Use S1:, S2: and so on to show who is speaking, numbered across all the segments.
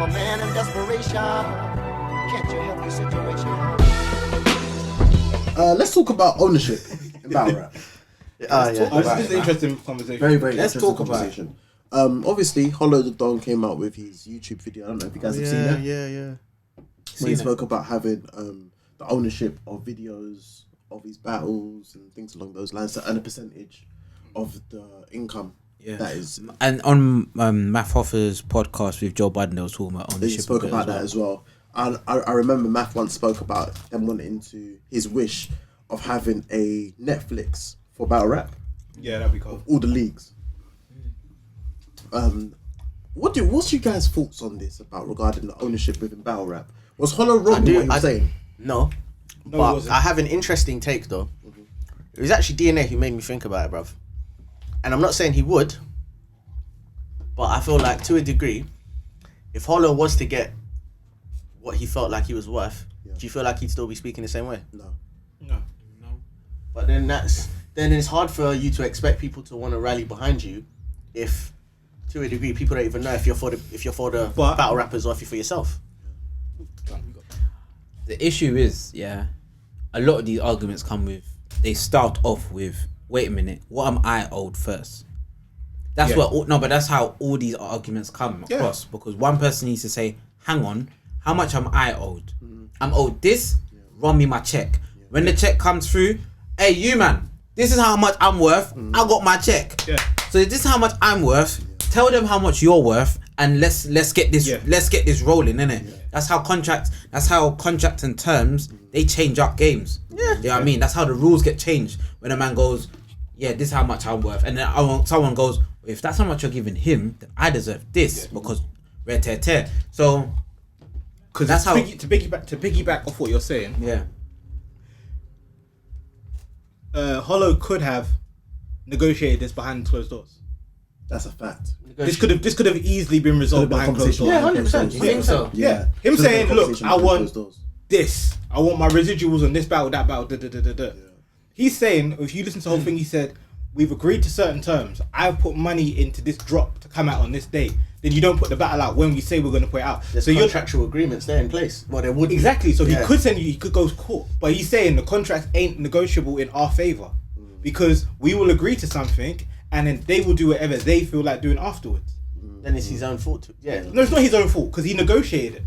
S1: For man in desperation, can't you help your situation?
S2: Let's talk about ownership in battle rap.
S3: This is an interesting conversation.
S2: Very, very
S4: Let's
S2: interesting
S4: talk about
S2: conversation. Obviously, Hollow the Don came out with his YouTube video. I don't know if you guys have seen it.
S4: Yeah.
S2: Where he spoke about having the ownership of videos of his battles and things along those lines to earn a percentage of the income.
S4: Yeah.
S2: That is.
S4: And on Math Hoffer's podcast with Joe Biden, they was talking about ownership.
S2: He spoke about that as well. And I remember Math once spoke about them wanting to his wish of having a Netflix for battle rap.
S3: Yeah, that'd be cool.
S2: All the leagues. What's you guys' thoughts on this about regarding the ownership within battle rap? Was Hollow wrong in what he was saying?
S5: No,
S3: No, it
S5: but
S3: wasn't.
S5: I have an interesting take though. It was actually DNA who made me think about it, bruv. And I'm not saying he would, but I feel like to a degree, if Hollow was to get what he felt like he was worth, do you feel like he'd still be speaking the same way?
S2: No.
S5: But then it's hard for you to expect people to want to rally behind you if, to a degree, people don't even know if you're for the battle rappers or if you're for yourself.
S4: The issue is, a lot of these arguments they start off with, wait a minute, what am I owed first? That's but that's how all these arguments come across, because one person needs to say, hang on, how much am I owed? I'm owed this, run me my check. When the check comes through, hey, you man, this is how much I'm worth, I got my check. So this is how much I'm worth, tell them how much you're worth, and let's get this rolling, innit? That's how contract and terms, they change up games. You know what I mean? That's how the rules get changed. When a man goes, this is how much I'm worth, and then someone goes, if that's how much you're giving him, then I deserve this because red tear. So
S3: because that's how to piggyback off what you're saying. Hollow could have negotiated this behind closed doors.
S2: That's a fact.
S3: This could have easily been resolved behind closed doors.
S5: 100%. You think so?
S3: Yeah. Him saying, look, I want this. I want my residuals on this battle, that battle, He's saying, if you listen to the whole thing, he said, we've agreed to certain terms. I've put money into this drop to come out on this day. Then you don't put the battle out when we say we're going to put it out.
S5: There's contractual agreements there in place. Well, there would be.
S3: Exactly. So he could send you, he could go to court. But he's saying the contracts ain't negotiable in our favour. Because we will agree to something and then they will do whatever they feel like doing afterwards.
S5: Then it's his own fault.
S3: No, it's not his own fault because he negotiated it.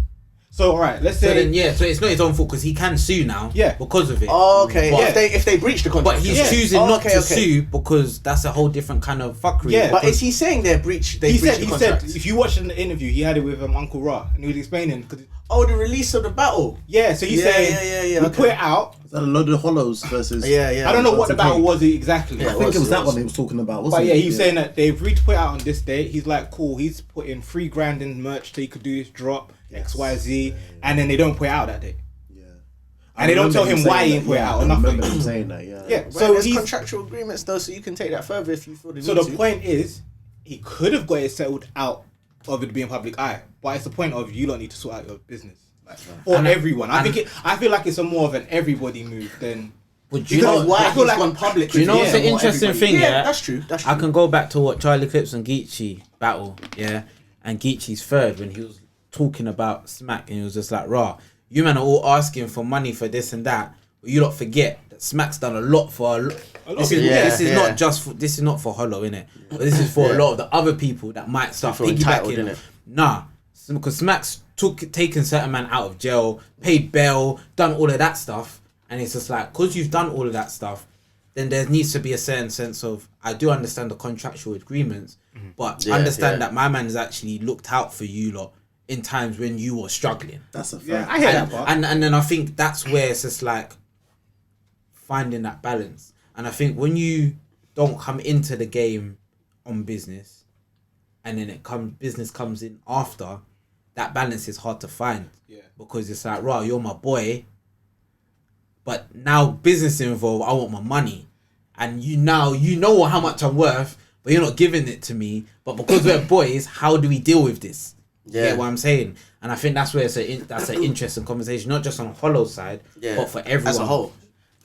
S3: So alright, let's say.
S4: So it's not his own fault because he can sue now. Because of it.
S5: Oh, okay. But if they breach the contract.
S4: But he's choosing not to sue because that's a whole different kind of fuckery.
S3: Yeah.
S5: But is he saying they breached the contract?
S3: He said if you watched the interview, he had it with Uncle Ra and he was explaining
S5: the release of the battle.
S3: Yeah. So he's saying we put it out.
S2: Is that a load of hollows versus?
S3: I don't know what the battle was exactly.
S2: I think it was that one he was talking about.
S3: But he was saying that they agreed to put it out on this date. He's like, cool. He's put in $3,000 in merch so he could do this drop. XYZ, and then they don't put it out that day. And they don't tell him why he didn't put it out or nothing.
S2: I remember him saying that.
S5: So there's contractual agreements though, so you can take that further if you feel the need to.
S3: So the point is, he could have got it settled out of it being public eye, but it's the point of you don't need to sort out your business, everyone. I feel like it's a more of an everybody move than.
S5: But do you know why he's gone public?
S4: Do you know what's an interesting thing?
S5: Yeah, that's true.
S4: I can go back to what Charlie Clips and Geechee battle, and Geechee's third when he was talking about Smack and he was just like, rah, you man are all asking for money for this and that, but you don't forget that Smack's done a lot for this is not for Hollow, innit? But this is for a lot of the other people that might start piggybacking. Because Smack's taken certain man out of jail, paid bail, done all of that stuff, and it's just like, because you've done all of that stuff, then there needs to be a certain sense of, I do understand the contractual agreements, but understand that my man has actually looked out for you lot in times when you were struggling.
S2: That's a fact.
S3: Yeah, I hear that part.
S4: And then I think that's where it's just like finding that balance. And I think when you don't come into the game on business and then business comes in after, that balance is hard to find. Because it's like, right, you're my boy, but now business involved, I want my money. And you know how much I'm worth, but you're not giving it to me. But because we're boys, how do we deal with this? You get what I'm saying? And I think that's where that's an interesting conversation, not just on Hollow's side, but for everyone
S5: as a whole.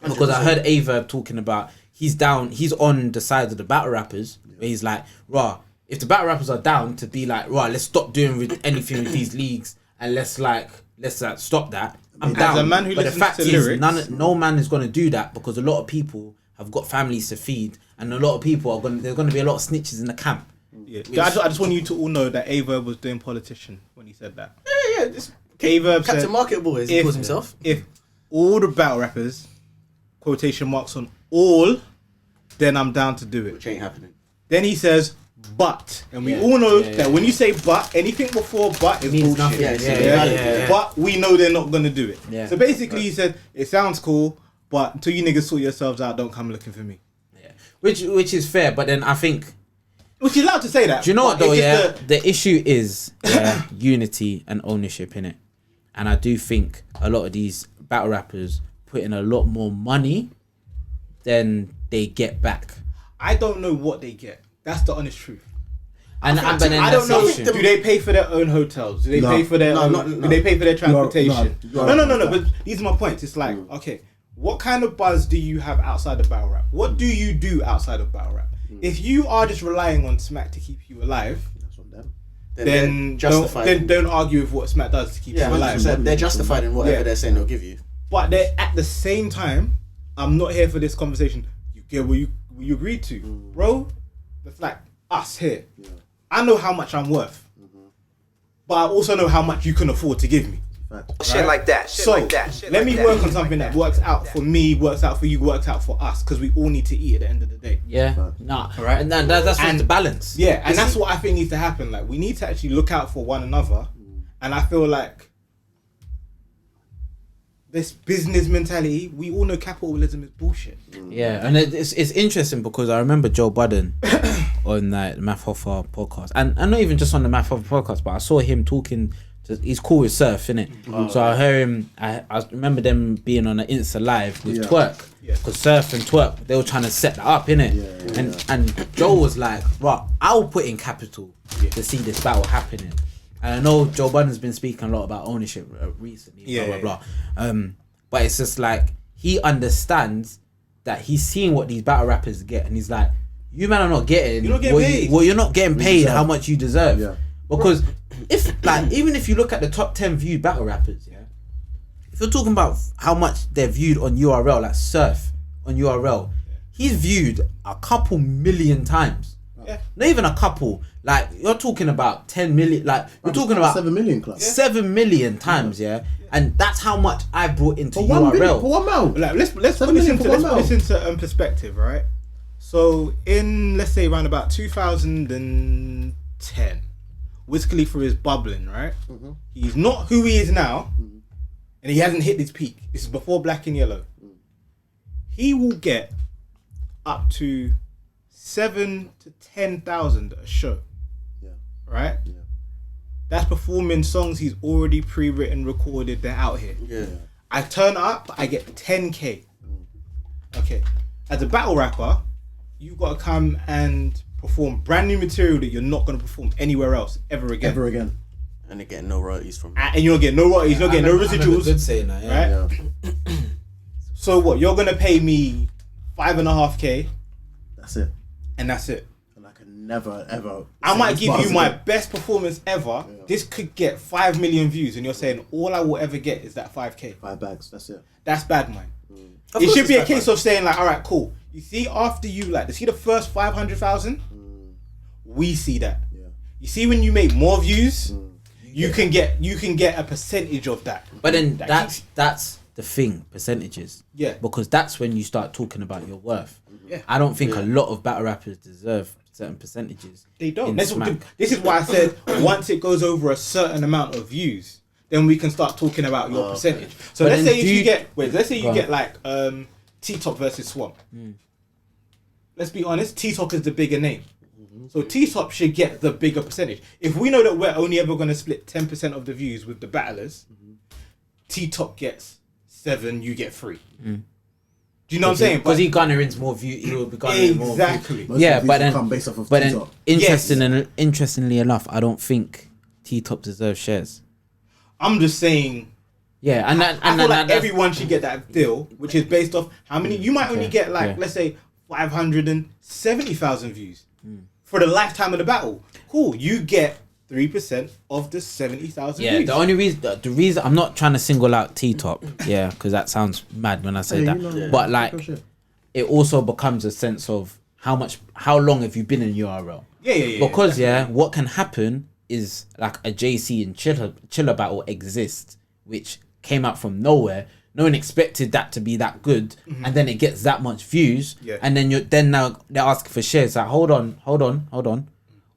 S5: 100%.
S4: Because I heard Averb talking about he's on the side of the battle rappers, where he's like, rah, if the battle rappers are down to be like, right, let's stop doing anything with these leagues and let's stop that. I'm down.
S3: As a man who
S4: but the
S3: listens
S4: fact
S3: to
S4: is,
S3: lyrics,
S4: no man is going to do that because a lot of people have got families to feed, and a lot of people there's going to be a lot of snitches in the camp.
S3: Yeah. I just want you to all know that Averb was doing politician when he said that.
S5: Yeah.
S3: Averb
S5: Captain
S3: said,
S5: Marketable, as he calls himself.
S3: If all the battle rappers, quotation marks on all, then I'm down to do it.
S5: Which ain't happening.
S3: Then he says, but, and we all know that when you say but, anything before but is
S4: Means
S3: bullshit.
S4: nothing.
S5: Yeah.
S3: But we know they're not gonna do it.
S4: Yeah.
S3: So basically, he said it sounds cool, but until you niggas sort yourselves out, don't come looking for me.
S4: Yeah. Which is fair, but then I think.
S3: Which is allowed to say that.
S4: Do you know what though? Yeah,
S3: the
S4: the issue is unity and ownership in it, and I do think a lot of these battle rappers put in a lot more money than they get back.
S3: I don't know what they get. That's the honest truth.
S4: And
S3: I don't know. Do they pay for their own hotels? Do they pay for their? Do they pay for their transportation? No. But these are my points. It's like, okay, what kind of buzz do you have outside of battle rap? What do you do outside of battle rap? If you are just relying on Smack to keep you alive, then don't argue with what Smack does to keep you alive.
S5: They're justified in whatever they're saying they'll give you.
S3: But they're at the same time, I'm not here for this conversation. You get what you agreed to, bro. That's like us here. Yeah. I know how much I'm worth, but I also know how much you can afford to give me. Right?
S1: Shit like that.
S3: Let me work on something that works out for me, works out for you, works out for us, because we all need to eat at the end of the day.
S4: Yeah, right. And that's the balance.
S3: Yeah, and that's what I think needs to happen. Like, we need to actually look out for one another, and I feel like this business mentality, we all know capitalism is bullshit.
S4: Yeah, and it's interesting because I remember Joe Budden on the Math Hoffa podcast, and not even just on the Math Hoffa podcast, but I saw him talking. He's cool with surf, innit? So I heard him. I remember them being on an Insta live with Twerk, because surf and Twerk, they were trying to set that up, innit? And Joe was like, "Right, I'll put in capital to see this battle happening." And I know Joe Budden's been speaking a lot about ownership recently, blah, blah, blah. But it's just like, he understands that he's seeing what these battle rappers get, and he's like, you man are not getting...
S3: You're not getting paid.
S4: You're not getting paid how much you deserve. Yeah. Because even if you look at the top 10 viewed battle rappers, if you're talking about how much they're viewed on URL, like Surf on URL, he's viewed a couple million times. Yeah. Not even a couple. Like, you're talking about 10 million. Like, you're talking about
S2: 7 million clubs.
S4: 7 million times, and that's how much I brought into URL.
S2: For 1 mil.
S3: Like, let's put this into perspective, right? So in, let's say, around about 2010, Wiz Khalifa is bubbling, right? He's not who he is now, and he hasn't hit his peak. This is before Black and Yellow. He will get up to 7,000 to 10,000 a show, right? Yeah. That's performing songs he's already pre-written, recorded. They're out here. Yeah. I turn up, I get 10K. Okay. As a battle rapper, you've got to come and perform brand new material that you're not going to perform anywhere else ever again.
S5: And they're getting no royalties from it.
S3: And you're not getting no royalties. You're not getting no residuals.
S4: Good saying that,
S3: right? Yeah. So what? You're going to pay me 5.5K.
S2: That's it.
S3: And that's it.
S2: And I can never ever.
S3: I might give you my best performance ever. Yeah. This could get 5 million views, and you're saying all I will ever get is that 5K.
S2: 5 bags. That's it.
S3: That's bad, man. It should be a case of saying like, all right, cool. You see, after you see the first 500,000, we see that. Yeah. You see, when you make more views, you can get a percentage of that.
S4: But then that's the thing, percentages.
S3: Yeah.
S4: Because that's when you start talking about your worth.
S3: Yeah.
S4: I don't think a lot of battle rappers deserve certain percentages.
S3: They don't. This is why I said once it goes over a certain amount of views, then we can start talking about your percentage. So let's say you get like T-Top versus Swamp. Let's be honest, T-Top is the bigger name. So T-Top should get the bigger percentage. If we know that we're only ever going to split 10% of the views with the battlers, T-Top gets 7, you get 3. Do you know what I'm saying?
S4: Because he garners more views, he will be garnering more views.
S3: Exactly.
S4: Yeah, but then interestingly enough, I don't think T-Top deserves shares.
S3: I'm just saying.
S4: Yeah,
S3: I feel like everyone should get that deal, which is based off how many. You might only get let's say 570,000 views. for the lifetime of the battle. Cool, you get 3% of the 70,000
S4: Yeah,
S3: views.
S4: the only reason, the reason I'm not trying to single out T-Top, yeah, because that sounds mad when I say that. But like, it also becomes a sense of how long have you been in URL?
S3: Yeah.
S4: Because what can happen is like a JC and Chiller battle exists, which came out from nowhere. No one expected that to be that good, and then it gets that much views, and then now they're asking for shares. Like, hold on,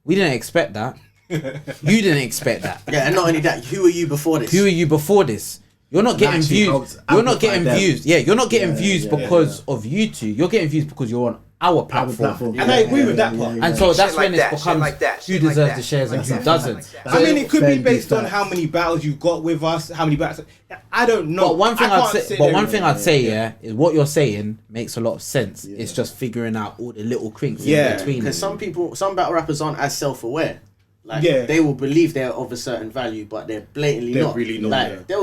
S4: we didn't expect that. You didn't expect that.
S5: Yeah, and not only that, who are you before this? You're not getting views. You're not getting views. Yeah, you're not getting views because of you two. You're getting views because you're on our platform.
S3: And I agree with that part.
S4: And so that's when it becomes who deserves the shares and who doesn't.
S3: I mean, it could be based on how many battles you got with us, how many battles. I don't know.
S4: But one thing I'd say, is what you're saying makes a lot of sense. It's just figuring out all the little kinks in between.
S5: Because some battle rappers aren't as self-aware. Like, they will believe they're of a certain value, but they're blatantly not.
S3: Really not.
S5: Like, there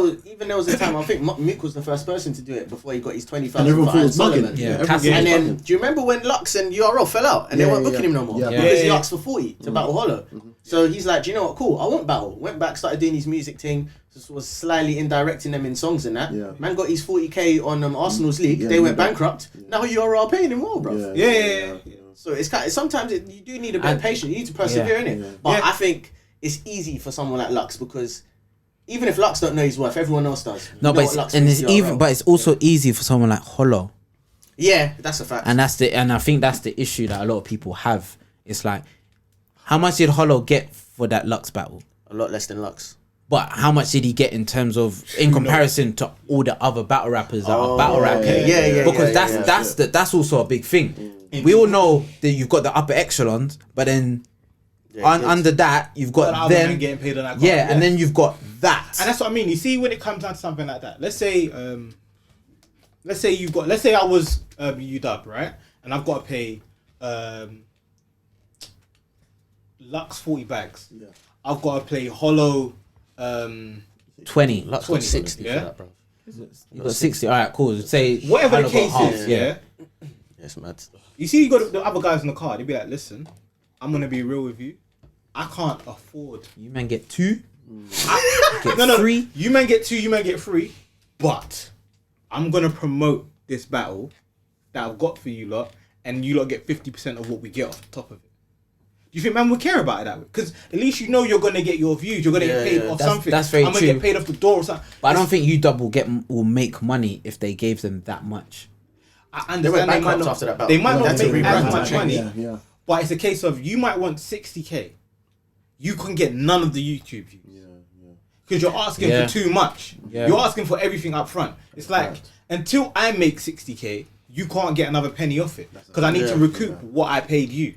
S5: was a time, I think Mykool was the first person to do it before he got his 20,000.
S2: Everyone thought it was bugging.
S5: And then, do you remember when Lux and URL fell out and they weren't booking him no more? Because he asked for 40 to battle Hollow. So he's like, do you know what? Cool, I won't battle. Went back, started doing his music thing. Just was slightly indirecting them in songs and that. Man got his 40k on Arsenal's league. They went bankrupt. Now URL paying him well, bro.
S3: Yeah.
S5: So it's kind of, sometimes you do need a bit of patience. You need to persevere in it. But I think it's easy for someone like Lux because even if Lux don't know his worth, everyone else does.
S4: No, but it's also easy for someone like Hollow.
S5: Yeah, that's a fact.
S4: And I think that's the issue that a lot of people have. It's like, how much did Hollow get for that Lux battle?
S5: A lot less than Lux.
S4: But how much did he get in terms of in comparison to all the other battle rappers that are battle rapping? Because that's also a big thing. We all know that you've got the upper echelons, but then under that you've got them
S3: getting paid on that.
S4: And then you've got that.
S3: And that's what I mean. You see, when it comes down to something like that, let's say I was UW, right, and I've got to pay Lux 40 bags. I've got to pay Hollow
S4: 20.
S5: Lux got 60 for that, bro.
S4: You got 60. All right, cool. Say
S3: whatever the case is,
S5: It's mad.
S3: You see, you got the other guys in the car. They be like, "Listen, I'm gonna be real with you. I can't afford.
S4: You man get 2.
S3: No,
S4: 3.
S3: You man get 2. You man get 3. But I'm gonna promote this battle that I've got for you lot, and you lot get 50% of what we get off the top of it. Do you think man would care about it that way? Because at least you know you're gonna get your views. You're gonna get paid off something.
S4: That's very
S3: I'm gonna get paid off the door or something.
S4: But I don't think UW will make money if they gave them that much.
S3: I understand they might not,
S5: after that battle.
S3: they might not
S5: That's a
S3: make as
S5: rebrand
S3: much money,
S2: But
S3: it's a case of you might want 60k. You can get none of the YouTube views. Because you're asking for too much. You're asking for everything up front. It's like, until I make 60k, you can't get another penny off it. Because I need to recoup what I paid you.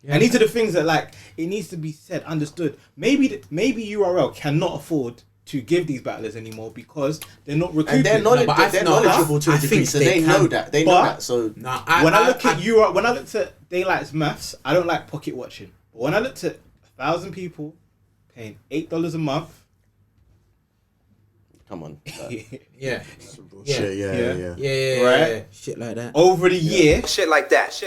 S3: And these are the things that, like, it needs to be said, understood. Maybe URL cannot afford to give these battlers anymore because they're not recouping.
S5: And they're knowledgeable to a degree, so they know that. They know that. So
S3: when I look at URL, when I looked at Daylight's maths, I don't like pocket watching. But when I looked at 1,000 people paying $8 a month.
S5: Come on.
S4: Yeah.
S3: Right?
S4: Shit like that.
S3: Over the year.
S1: Shit like that.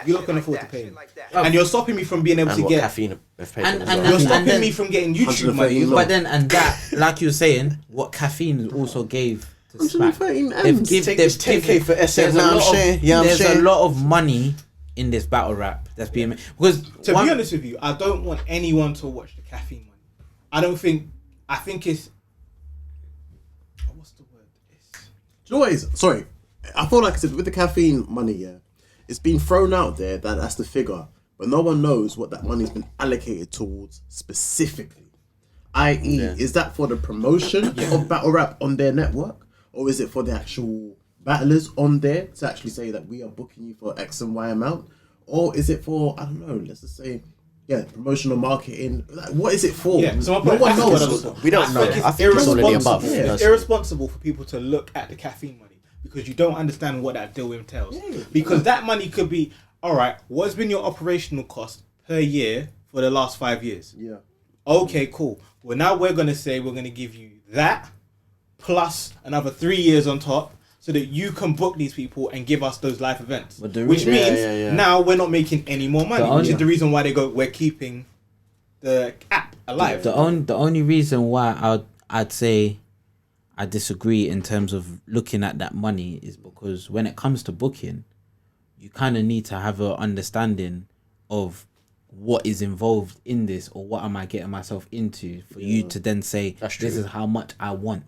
S3: You're not going to afford to pay me. And you're stopping me from being able to get...
S5: caffeine have paid
S4: And-
S5: as well.
S4: and-
S3: You're stopping me from getting YouTube money.
S4: But then, and that, like you were saying, what caffeine also gave to Smack.
S2: 113 M's.
S5: Take this 10K for SM,
S4: there's
S5: now I'm sharing. Yeah, I'm
S4: there's a
S5: sharing.
S4: lot of money in this battle rap that's being made. Because
S3: To be honest with you, I don't want anyone to watch the caffeine money. I think it's... What's the word?
S2: Do you know what it is? Sorry. I feel like I said with the caffeine money, it's been thrown out there that that's the figure, but no one knows what that money's been allocated towards specifically. I.e., is that for the promotion of battle rap on their network, or is it for the actual battlers on there to actually say that we are booking you for X and Y amount, or is it for, I don't know, let's just say, promotional marketing? Like, what is it for?
S3: So
S2: no one knows.
S5: We don't know. I think it's all of the above.
S3: It's irresponsible for people to look at the caffeine money because you don't understand what that deal entails. Because that money could be, all right, what's been your operational cost per year for the last 5 years? Okay, cool. Well, now we're going to say we're going to give you that plus another 3 years on top. so that you can book these people and give us those live events.
S4: But the
S3: Which
S4: re-
S3: means now we're not making any more money, which is the reason why they go, we're keeping the app alive.
S4: The only reason why I'd say I disagree in terms of looking at that money is because when it comes to booking, you kind of need to have an understanding of what is involved in this, or what am I getting myself into for you to then say this is how much I want.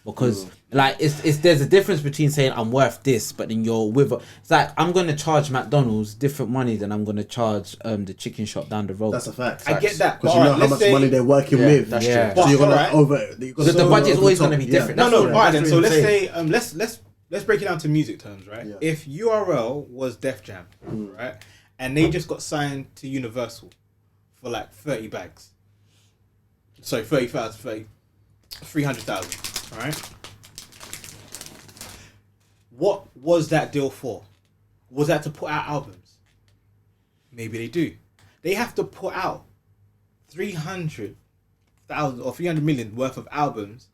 S4: Because like it's there's a difference between saying I'm worth this, but then you're with it's like I'm gonna charge McDonald's different money than I'm gonna charge the chicken shop down the road.
S2: That's a fact.
S3: I get that,
S2: because you know how much money they're working with.
S5: That's
S4: true.
S2: So you're gonna
S3: Alright.
S4: Because the budget's always gonna be different.
S3: No,
S4: That's
S3: all
S4: what-
S3: right
S4: that's
S3: then.
S4: what
S3: So
S4: I'm
S3: let's
S4: saying.
S3: say let's break it down to music terms, right?
S2: Yeah.
S3: If URL was Def Jam, right, and they just got signed to Universal for like 30 bags, sorry, 30,000, 300,000, right? What was that deal for? Was that to put out albums? Maybe they do. They have to put out 300,000 or 300 million worth of albums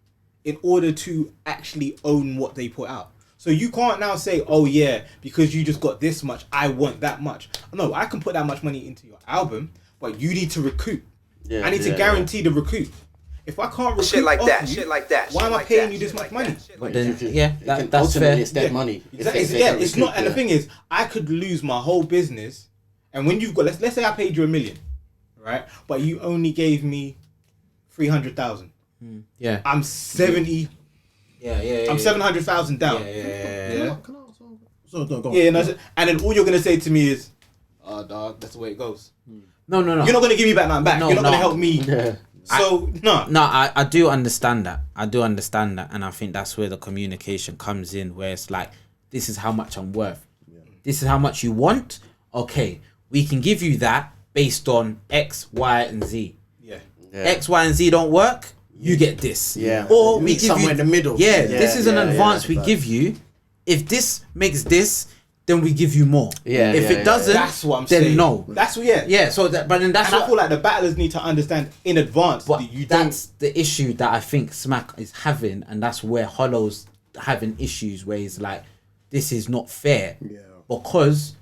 S3: in order to actually own what they put out. So you can't now say, oh yeah, because you just got this much, I want that much. No, I can put that much money into your album, but you need to recoup. I need to guarantee the recoup. If I can't recoup
S6: Shit like
S3: off
S6: that,
S3: you,
S6: shit like that.
S3: why am I paying you this much money?
S4: But then that's
S5: ultimately
S4: fair.
S5: it's dead money.
S3: Exactly. It's not. And the thing is, I could lose my whole business. And when you've got, let's say I paid you $1 million, right? But you only gave me 300,000.
S4: Yeah.
S3: I'm 70. I'm 700,000 down.
S4: Yeah.
S2: So don't go on.
S3: Yeah, no, and then all you're gonna say to me is, "Oh, dog, that's the way it goes."
S4: No.
S3: You're not gonna give me back nothing back.
S4: No,
S3: You're not gonna
S4: no.
S3: help me. So no.
S4: No, I do understand that. And I think that's where the communication comes in, where it's like, this is how much I'm worth. This is how much you want. Okay, we can give you that based on X, Y, and Z.
S3: Yeah.
S4: X, Y, and Z don't work. You get this.
S5: Yeah.
S4: Or we
S5: Meet
S4: give
S5: somewhere
S4: you
S5: in the middle.
S4: Yeah,
S5: Yeah,
S4: this is an
S5: yeah,
S4: advance
S5: yeah.
S4: we give you. If this makes this, then we give you more.
S5: Yeah,
S4: If
S5: yeah,
S4: it doesn't,
S3: That's what I'm
S4: then
S3: saying.
S4: no.
S3: That's what.
S4: Yeah. So that, but then that's
S3: And I
S4: what.
S3: feel like the battlers need to understand in advance
S4: But
S3: that you
S4: that's
S3: don't.
S4: the issue that I think Smack is having, and that's where Hollow's having issues where he's like, this is not fair.
S2: Yeah.
S4: Because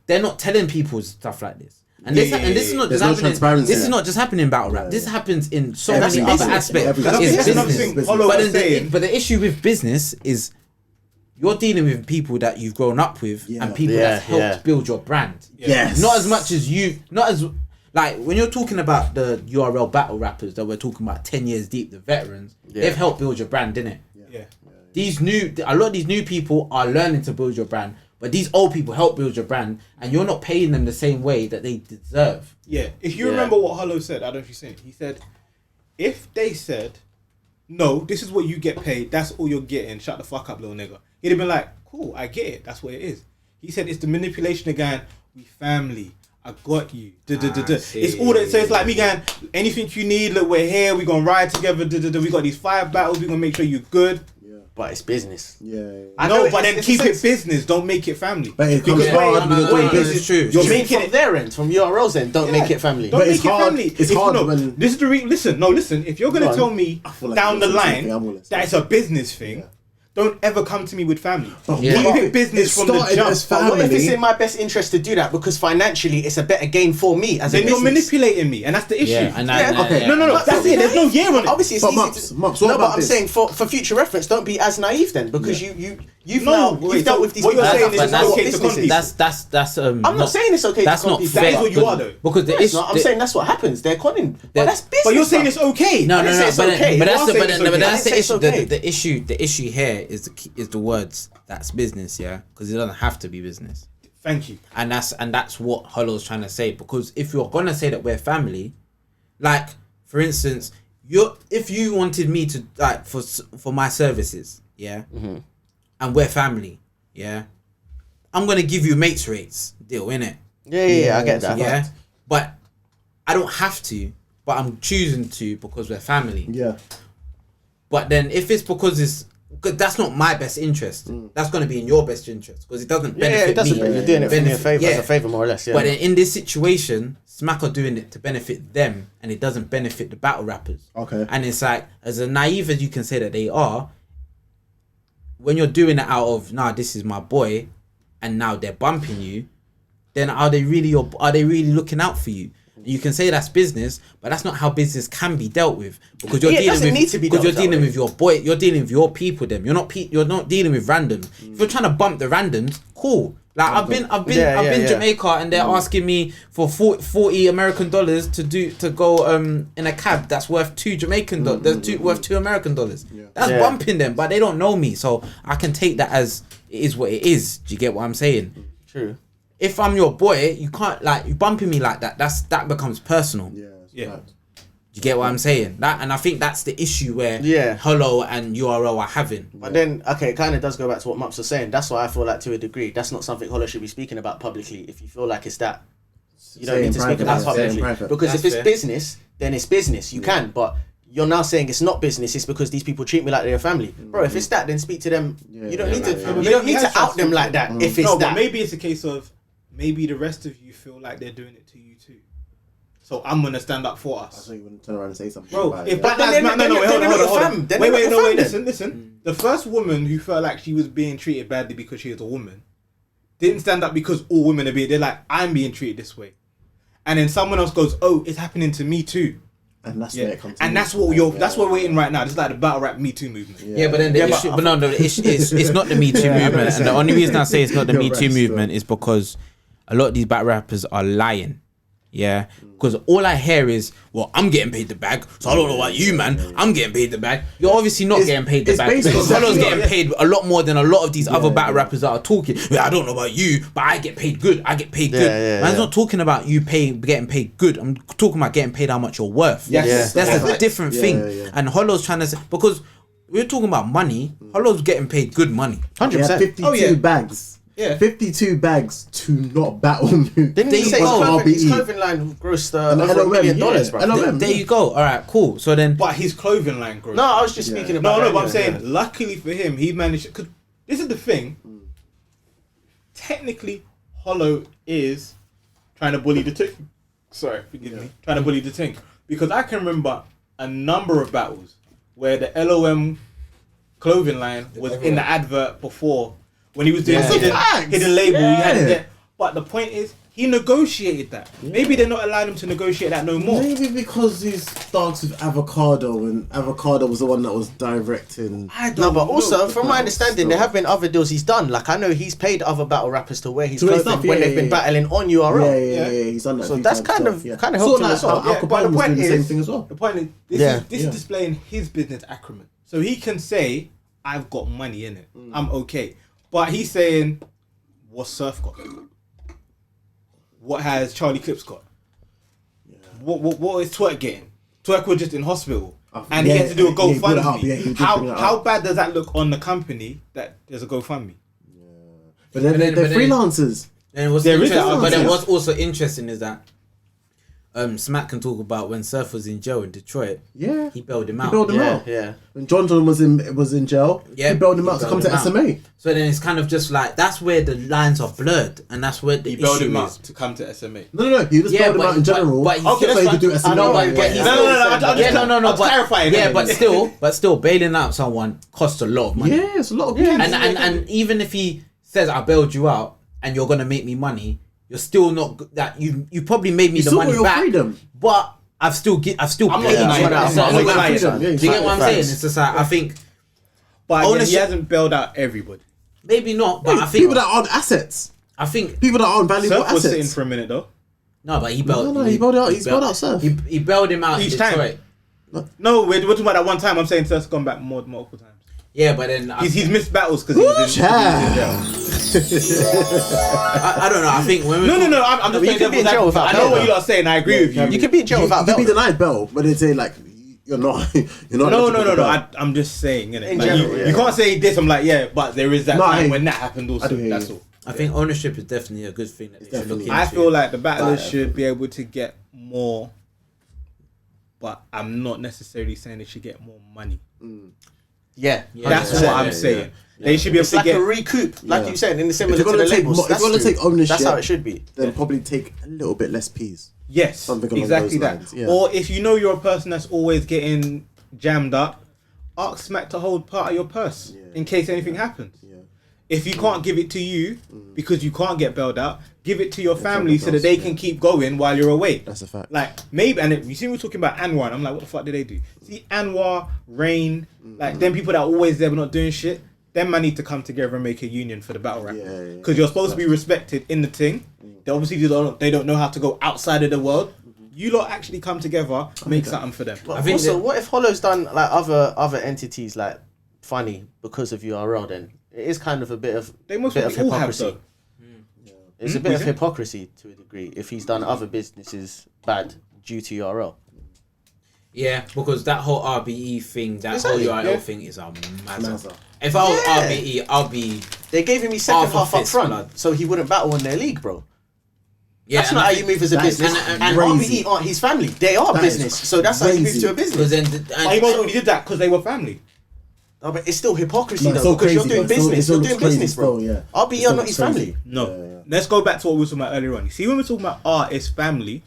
S4: they're not telling people stuff like this. And this is not
S2: There's
S4: just
S2: no
S4: happening.
S2: transparency.
S4: This is not just happening in battle rap. This happens in so
S2: Yeah,
S4: many
S2: that's
S4: other
S2: business.
S4: aspects.
S2: That's
S4: It's
S3: That's another
S4: business.
S3: thing. Hollow
S4: But
S3: was
S4: then
S3: saying.
S4: but the issue with business is you're dealing with people that you've grown up with and people
S5: Yeah,
S4: that helped
S5: yeah.
S4: build your brand.
S2: Yes.
S4: Not as much as you, not as like when you're talking about the URL battle rappers that we're talking about 10 years deep, the veterans, they've helped build your brand, didn't it?
S3: Yeah.
S4: A lot of these new people are learning to build your brand, but these old people help build your brand, and you're not paying them the same way that they deserve.
S3: Yeah. If you remember what Hollow said, I don't know if you've seen it. He said, if they said, no, this is what you get paid, that's all you're getting, shut the fuck up, little nigga. He'd have been like, cool, I get it, that's what it is. He said it's the manipulation again, we family, I got you. It's all that. So it's like me going, anything you need, look, we're here, we're gonna ride together, we got these 5 battles, we're gonna make sure you're good.
S5: But it's business.
S2: Yeah.
S3: No, but then keep it business, don't make it family.
S2: But it comes
S3: Because
S2: hard when you're doing business.
S4: It's true.
S3: You're making
S5: From
S3: it
S5: their end, from URL's end, don't make it family.
S3: Don't
S2: But
S3: make
S2: it's
S3: it
S2: hard-
S3: family.
S2: it's
S3: If-
S2: hard
S3: no,
S2: when-
S3: this is the listen. If you're gonna
S5: Go on.
S3: tell me
S2: feel like
S3: down the
S2: it's the same
S3: line
S2: thing, I'm gonna say.
S3: that it's a business thing, don't ever come to me with family.
S4: Yeah.
S3: Keep it business
S2: It
S3: from the
S2: started
S3: jump.
S2: as
S5: But what if it's
S2: family.
S5: in my best interest to do that? Because financially, it's a better gain for me as a
S3: Then you're
S5: business.
S3: manipulating me, and that's the issue.
S4: Yeah, and
S2: okay.
S3: No, that's it. There's no year on it.
S5: Obviously, it's
S2: But
S5: easy
S2: Mups,
S5: to...
S2: what
S5: no, but
S2: about
S5: I'm
S2: this?
S5: saying for future reference, don't be as naive then, because you've
S3: No,
S5: now
S3: wait,
S5: you've dealt
S3: so
S5: with these
S3: what you're
S5: people.
S3: saying is
S5: That's
S3: it's
S5: not
S3: okay
S5: what
S3: to
S5: business
S3: con
S5: is.
S3: people.
S4: That's
S5: I'm not saying it's okay.
S4: That's
S5: to con
S4: not
S5: people.
S4: fair.
S3: That is what you are, though.
S4: Because the
S5: No, it's
S4: issue,
S5: not. I'm saying that's what happens. They're conning. But that's business.
S3: But you're saying
S5: bruv.
S3: it's okay.
S4: No,
S5: I didn't say it's okay.
S4: but
S3: You
S4: that's
S3: are
S4: the,
S3: saying
S4: but,
S3: it's
S4: no, but
S3: okay.
S4: that's
S5: I
S4: the
S5: didn't
S4: issue.
S5: say it's
S4: The issue. The issue here is the words. That's business, yeah, because it doesn't have to be business,
S3: Thank you.
S4: and that's what Hollow's trying to say. Because if you're gonna say that we're family, like for instance, if you wanted me to like for my services, yeah, and we're family, yeah, I'm gonna give you mates rates deal, innit?
S5: Yeah, I get that.
S4: Yeah, but I don't have to, but I'm choosing to because we're family.
S2: Yeah.
S4: But then if it's because that's not my best interest, that's going to be in your best interest because it doesn't benefit
S5: Yeah, it doesn't.
S4: me.
S5: You're doing it for me a favor,
S4: yeah.
S5: as a favor, more or less. Yeah.
S4: But then in this situation, Smack are doing it to benefit them, and it doesn't benefit the battle rappers.
S2: Okay.
S4: And it's like, as a naive as you can say that they are, when you're doing it out of this is my boy, and now they're bumping you, then are they really looking out for you? You can say that's business, but that's not how business can be dealt with, because you're dealing with your boy, you're dealing with your people. Them, you're not dealing with randoms. If you're trying to bump the randoms, cool. Like I've been Jamaica, and they're asking me for $40 American to go in a cab that's worth $2 Jamaican dollars, worth $2 American dollars. That's bumping them, but they don't know me, so I can take that as it is what it is. Do you get what I'm saying?
S5: True. If
S4: I'm your boy, you can't you bumping me like that. That becomes personal.
S2: Yeah.
S4: You get what I'm saying? And I think that's the issue where Hello and URL are having.
S5: But then, okay, it kind of does go back to what Mups was saying. That's why I feel like, to a degree, that's not something Hello should be speaking about publicly. If you feel like it's that, you don't need to speak about it publicly. Because if it's business, then it's business. You can, but you're now saying it's not business. It's because these people treat me like they're a family, bro. If it's that, then speak to them. You don't need to. You don't need to out them like that. If it's that,
S3: but maybe it's a case of maybe the rest of you feel like they're doing it to you too. So I'm gonna stand up for us.
S2: I thought you wouldn't turn around and say something.
S3: Bro, if Black Lives Matter, hold on. Wait, listen. The first woman who felt like she was being treated badly because she was a woman didn't stand up because all women are being. They're like, I'm being treated this way, and then someone else goes, oh, it's happening to me too.
S2: And that's where it comes.
S3: And that's what we're in right now. This is like the battle rap Me Too movement.
S4: But then the issue, the issue is it's not the Me Too movement, and the only reason I say it's not the Me Too movement is because a lot of these battle rappers are lying. Yeah, because all I hear is, well, I'm getting paid the bag, so I don't know about you, man. I'm getting paid the bag. You're obviously not getting paid the bag, because Hollow's getting paid a lot more than a lot of these other battle rappers that are talking. I don't know about you, but I get paid good. Man's not talking about you getting paid good. I'm talking about getting paid how much you're worth. That's a different thing. And Hollow's trying to say, because we're talking about money, Hollow's getting paid good money.
S5: 100%.
S2: 52 bags. Yeah, 52 bags to not battle me.
S5: Didn't he say his clothing line grossed over $1 million, bro?
S4: There you go. All right, cool. So then,
S3: but his clothing line grossed.
S5: No, I was just speaking about.
S3: No, but I'm saying, luckily for him, he managed. Because this is the thing. Technically, Hollow is trying to bully the Tink. Sorry, forgive me. Trying to bully the Tink, because I can remember a number of battles where the LOM clothing line was in the advert before. When he was doing hidden label, he had to get. But the point is, he negotiated that. Maybe they're not allowing him to negotiate that no more.
S2: Maybe because he starts with Avocado, and Avocado was the one that was directing.
S5: But also, from my understanding, there have been other deals he's done. Like, I know he's paid other battle rappers to wear his clothing when they've been battling on URL.
S2: Yeah, he's done that.
S5: So that's kind of helped him as well.
S2: But the point is, the same thing as well.
S3: The point is, this is displaying his business acumen. So he can say, I've got money in it. I'm okay. But he's saying, what's Surf got? What has Charlie Clips got? Yeah. What is Twerk getting? Twerk was just in hospital. And he had to do a GoFundMe. How bad does that look on the company that there's a GoFundMe?
S2: Yeah. But then they're freelancers.
S4: But then what's also interesting is that Smack can talk about when Surf was in jail in Detroit.
S2: Yeah,
S4: he bailed him out.
S5: Yeah.
S2: When John was in jail. Yeah, he bailed him out to come to SMA.
S4: So then it's kind of just like that's where the lines are blurred, and that's where the
S3: issue is. He bailed him out to come to SMA.
S2: No. He just bailed him out in general.
S4: But
S2: he could do SMA.
S4: No.
S3: I'm clarifying.
S4: Yeah, but still, bailing out someone costs a lot of money.
S2: Yeah, it's a lot of money.
S4: And even if he says I bailed you out and you're gonna make me money, you're still not that you probably made me the money back, freedom. But I've still paid you. Do you get what I'm saying? It's just like I think,
S3: but again, he hasn't bailed out everybody.
S4: Maybe not, but I think
S2: people that aren't assets.
S4: I think
S2: people that aren't valuable
S3: Surf was
S2: assets.
S3: sitting for a minute though.
S4: No, but he bailed.
S2: No, he bailed out. He's bailed out Surf.
S4: He bailed him out
S3: each time. No, we're talking about that one time. I'm saying Surf's gone back multiple times.
S4: Yeah, but then
S3: he's missed battles because he was in jail.
S4: I don't know. I think when
S3: no. I'm just saying devil's advocate. I know what you lot are saying. I agree with you.
S5: You can be in jail without bail.
S2: You can be denied bail, but they say like you're not.
S3: No. I'm just saying. You can't say this. I'm like, yeah, but there is that time when that happened also. That's all.
S4: I think ownership is definitely a good thing. That they should look into.
S3: I feel like the battlers should be able to get more, but I'm not necessarily saying they should get more money.
S5: Yeah,
S3: that's what I'm saying. They should be able to get
S5: a recoup, like you said, in the similar to the labels.
S2: If you want to take ownership,
S5: that's how it should be.
S2: Then probably take a little bit less P's.
S3: Yes, exactly that. Yeah. Or if you know you're a person that's always getting jammed up, ask Smack to hold part of your purse in case anything happens. Yeah. If you can't give it to you because you can't get bailed out, give it to your family so that they can keep going while you're away.
S2: That's a fact.
S3: Like maybe, and you see, we're talking about Anwar, and I'm like, what the fuck did they do? See, Anwar, Rain, like them people that are always there but not doing shit. Them man need to come together and make a union for the battle rappers. Because you're supposed to be respected in the thing. They obviously they don't know how to go outside of the world. You lot actually come together, make something for them.
S5: But also, what if Hollow's done like other entities like funny because of URL? Then it is kind of a bit of hypocrisy. It's a bit of hypocrisy to a degree if he's done other businesses bad due to URL.
S4: Yeah, because that whole RBE thing, that whole URL thing is a mazza. If I was RBE, I'll be.
S5: They gave him his second half up front, so he wouldn't battle in their league, bro.
S4: Yeah,
S5: that's not how you move as a business. And RBE aren't his family; they are business. So that's how you move to a business.
S3: He only did that because they were family.
S5: No, but it's still hypocrisy though, because you're doing business. You're doing business, bro. RBE are not his family.
S3: No. Let's go back to what we were talking about earlier on. You see, when we're talking about it's family,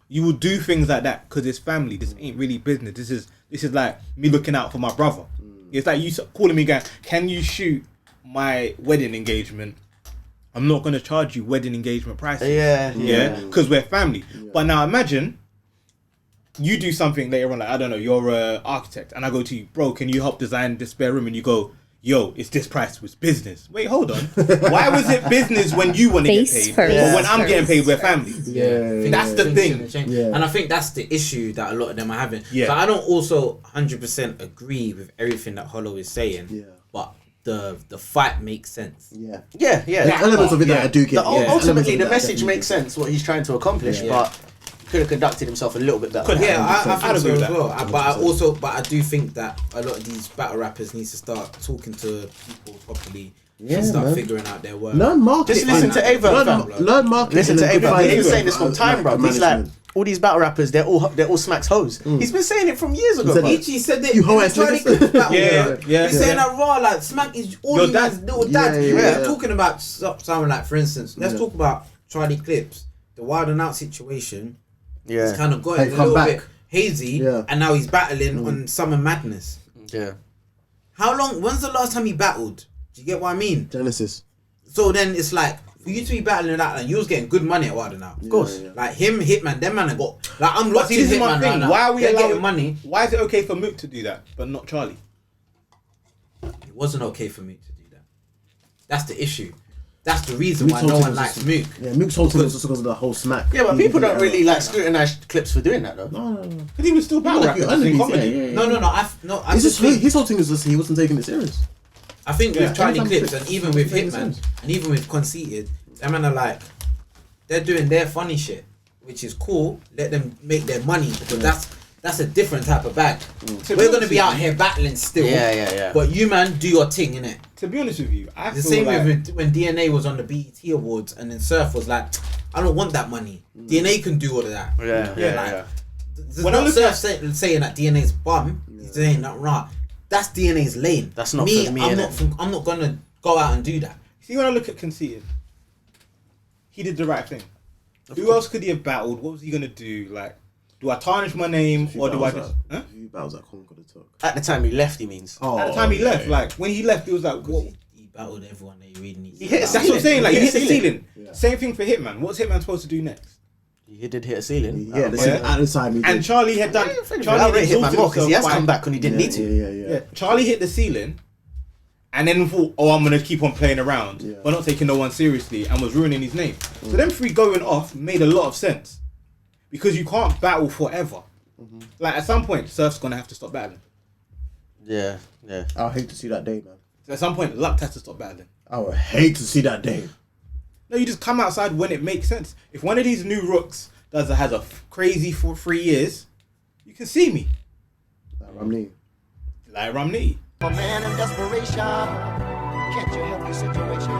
S3: you will do things like that because it's family. This ain't really business. This is like me looking out for my brother. It's like you calling me, going, can you shoot my wedding engagement? I'm not going to charge you wedding engagement prices. Yeah. Because we're family. Yeah. But now imagine you do something later on, like, I don't know, you're an architect, and I go to you, bro, can you help design this spare room? And you go, yo, it's this price, it was business. Wait, hold on. Why was it business when you want to get paid? But when I'm getting paid, we're family. That's the thing.
S4: And I think that's the issue that a lot of them are having. So I don't also 100% agree with everything that Hollow is saying, but the fight makes sense.
S5: Yeah.
S2: Elements of it that I do get.
S5: Ultimately, the message makes sense, what he's trying to accomplish, but could have conducted himself a little bit better.
S4: I think so as well. But I do think that a lot of these battle rappers need to start talking to people properly. And start figuring out their work.
S2: Learn marketing.
S5: Just listen to Ava.
S2: Learn marketing.
S5: Listen to Ava. He's been saying this from time, bro. He's like, all these battle rappers, they're all Smack's hoes. He's been saying it from years ago.
S4: He said that
S2: you hoe ass
S4: niggas. He's saying that raw, like Smack is all your dad's little dad. We're talking about someone like, for instance, let's talk about Charlie Clips, the Wild and Out situation. He's kind of got it a little bit hazy, and now he's battling on Summer Madness. How long? When's the last time he battled? Do you get what I mean?
S2: Genesis.
S4: So then it's like, for you to be battling that, and you was getting good money at Wild and Out.
S5: Of course.
S4: Like him, Hitman, them man have got. Like I'm watching Hitman right now.
S3: Why are we
S4: getting money?
S3: Why is it okay for Mook to do that, but not Charlie?
S4: It wasn't okay for Mook to do that. That's the issue. That's the reason why no one likes Mook.
S2: Yeah, Mook's whole thing was just because of the whole Smack.
S5: Yeah, but people don't really like scrutinize Clips for doing that though.
S2: No.
S3: Because he was still battle rapping.
S4: No.
S2: His whole thing was just he wasn't taking it serious.
S4: I think with Charlie Clips and even with Hitman and even with Conceited, them man are like, they're doing their funny shit, which is cool. Let them make their money because that's a different type of bag. We're gonna be out here battling still.
S5: Yeah.
S4: But you man, do your thing, innit?
S3: To be honest with you, I
S4: the
S3: feel
S4: same
S3: like...
S4: with when DNA was on the BET Awards and then Surf was like, I don't want that money. DNA can do all of that.
S5: Yeah.
S4: There's when not Surf saying that DNA's bum. He's saying that right. That's DNA's lane.
S5: That's not
S4: me.
S5: For me.
S4: I'm not gonna go out and do that.
S3: See, when I look at Conceited, he did the right thing. Who else could he have battled? What was he gonna do? Like, do I tarnish my name or do I just?
S2: Who battles that Conquer the Talk?
S5: At the time he left, he means.
S3: At the time he left, like when he left, it was like what?
S4: He battled everyone that he really needs.
S3: That's what I'm saying. Like he hit the ceiling. Same thing for Hitman. What's Hitman supposed to do next?
S5: He did hit a ceiling.
S2: At the time he did.
S3: And Charlie had done.
S5: Charlie hit Hitman more because he has come back when he didn't need to.
S3: Yeah. Charlie hit the ceiling, and then thought, "Oh, I'm gonna keep on playing around, but not taking no one seriously," and was ruining his name. So them three going off made a lot of sense, because you can't battle forever. Like at some point, Surf's gonna have to stop battling.
S5: Yeah.
S2: I would hate to see that day, man.
S3: So at some point, Luck has to stop battling.
S2: I would hate to see that day.
S3: No, you just come outside when it makes sense. If one of these new rooks has a crazy for 3 years, you can see me. Like Romney.
S1: A man in desperation, can't you help the situation?